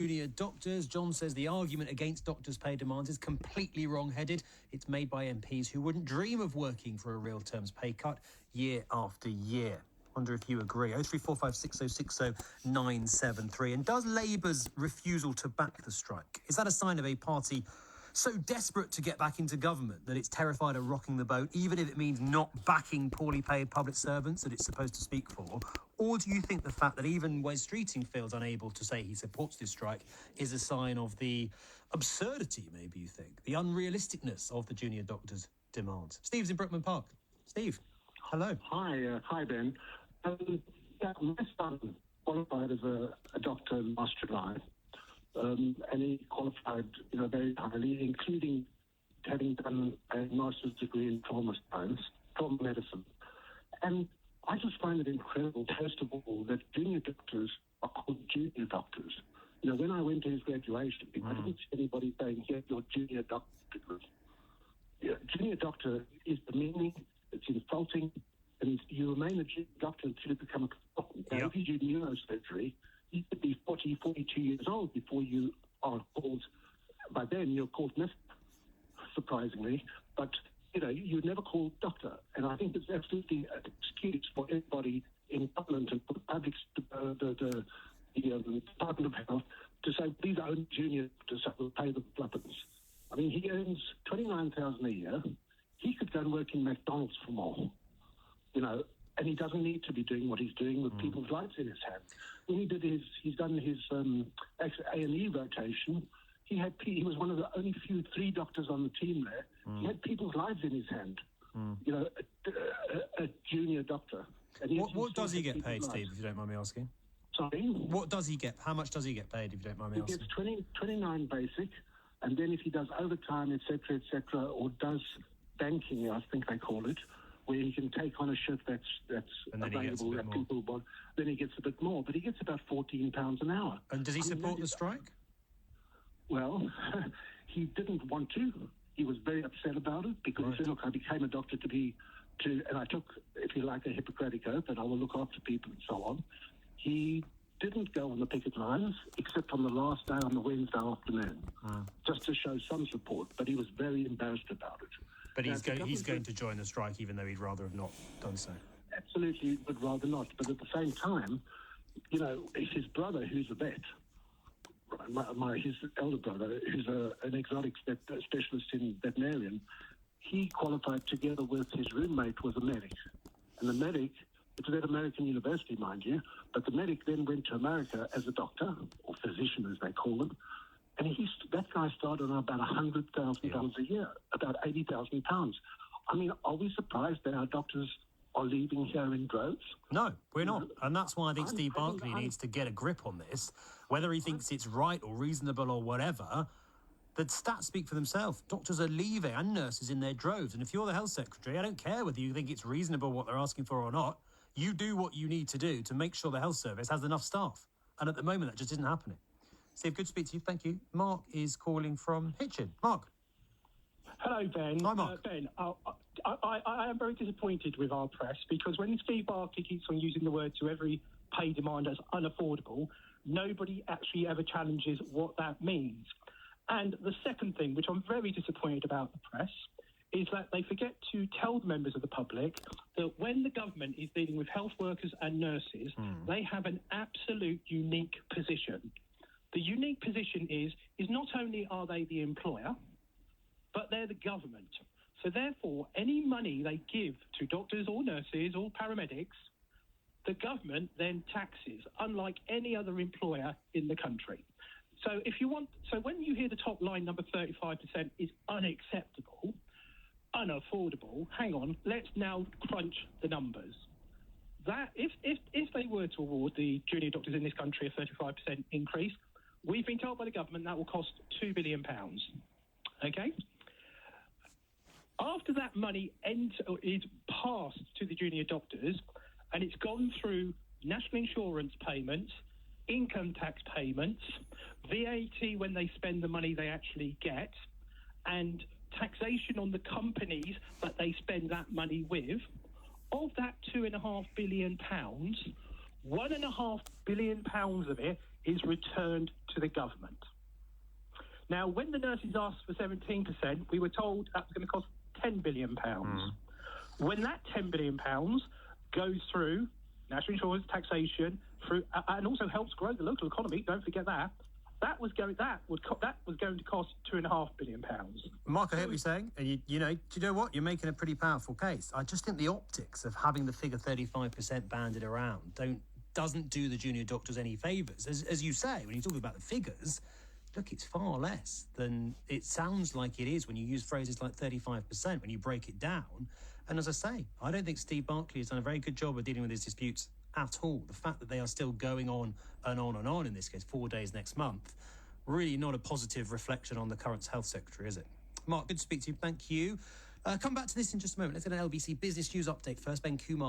junior doctors. John says the argument against doctors' pay demands is completely wrong-headed. It's made by MPs who wouldn't dream of working for a real terms pay cut year after year. Wonder if you agree. 03456060973. And does Labour's refusal to back the strike, is that a sign of a party so desperate to get back into government that it's terrified of rocking the boat, even if it means not backing poorly paid public servants that it's supposed to speak for? Or do you think the fact that even Wes Streeting feels unable to say he supports this strike is a sign of the absurdity, maybe you think, the unrealisticness of the junior doctors' demands? Steve's in Brookman Park. Steve, hello. Hi, Ben. My son qualified as a doctor last July. And he qualified, very highly, including having done a master's degree in trauma medicine. And I just find it incredible, first of all, that junior doctors are called junior doctors. When I went to his graduation, I didn't see anybody saying, "Here's your junior doctor degree." Junior doctor is demeaning, it's insulting, and you remain a junior doctor until you become a consultant. Now, if you do neurosurgery, you could be 40, 42 years old before you are called, by then you're called Mister, surprisingly, but, you're never called doctor. And I think it's absolutely an excuse for everybody in government and for the public, the Department of Health, to say these are only junior doctors that will pay the flippers. I mean, he earns $29,000 a year. He could go and work in McDonalds for more, and he doesn't need to be doing what he's doing with people's lives in his hand. When he's done his A&E rotation, he was one of the only three doctors on the team there. He had people's lives in his hand. A junior doctor. And what does he get paid, Steve, if you don't mind me asking? Sorry? What does he get? How much does he get paid, if you don't mind me asking? He gets 29 basic, and then if he does overtime, etc., or does banking, I think they call it, where he can take on a shift that's available that people want, then he gets a bit more. But he gets about £14 an hour. And does he support the strike? Well, he didn't want to. He was very upset about it because he said, "Look, I became a doctor and I took, if you like, a Hippocratic oath that I will look after people and so on." He didn't go on the picket lines except on the last day on the Wednesday afternoon, just to show some support. But he was very embarrassed about it. But he's going to join the strike, even though he'd rather have not done so. Absolutely, would rather not. But at the same time, it's his brother who's a vet. His elder brother, who's an exotic specialist in veterinarian, he qualified together with his roommate, was a medic. And the medic, it's at American University, mind you, but the medic then went to America as a doctor, or physician as they call them. And that guy started on about $100,000 a year, about £80,000. I mean, are we surprised that our doctors are leaving here in droves? No, we're not. And that's why I think Steve Barclay needs to get a grip on this. Whether he thinks it's right or reasonable or whatever, the stats speak for themselves. Doctors are leaving, and nurses in their droves. And if you're the health secretary, I don't care whether you think it's reasonable what they're asking for or not. You do what you need to do to make sure the health service has enough staff. And at the moment, that just isn't happening. Steve, good to speak to you. Thank you. Mark is calling from Hitchin. Mark. Hello, Ben. Hi, Mark. Ben, I am very disappointed with our press because when Steve Barclay keeps on using the word to every pay demand as unaffordable, nobody actually ever challenges what that means. And the second thing, which I'm very disappointed about the press, is that they forget to tell the members of the public that when the government is dealing with health workers and nurses, they have an absolute unique position. The unique position is not only are they the employer, but they're the government. So therefore, any money they give to doctors or nurses or paramedics, the government then taxes, unlike any other employer in the country. So when you hear the top line number 35% is unacceptable, unaffordable, hang on, let's now crunch the numbers. That if they were to award the junior doctors in this country a 35% increase, we've been told by the government that will cost £2 billion. Okay? After that money is passed to the junior doctors, and it's gone through national insurance payments, income tax payments, VAT when they spend the money they actually get, and taxation on the companies that they spend that money with, of that £2.5 billion, £1.5 billion of it is returned to the government. Now, when the nurses asked for 17%, we were told that was going to cost £10 billion. When that £10 billion goes through national insurance, taxation, through, and also helps grow the local economy, don't forget that, that was going to cost £2.5 billion. Mark, I hear what you're saying, and do you know what? You're making a pretty powerful case. I just think the optics of having the figure 35% banded around doesn't do the junior doctors any favours. As you say, when you talk about the figures, look, it's far less than it sounds like it is when you use phrases like 35%, when you break it down. And as I say, I don't think Steve Barclay has done a very good job of dealing with his disputes at all. The fact that they are still going on and on and on, in this case, 4 days next month, really not a positive reflection on the current health secretary, is it? Mark, good to speak to you. Thank you. Come back to this in just a moment. Let's get an LBC Business News update first. Ben Kumar.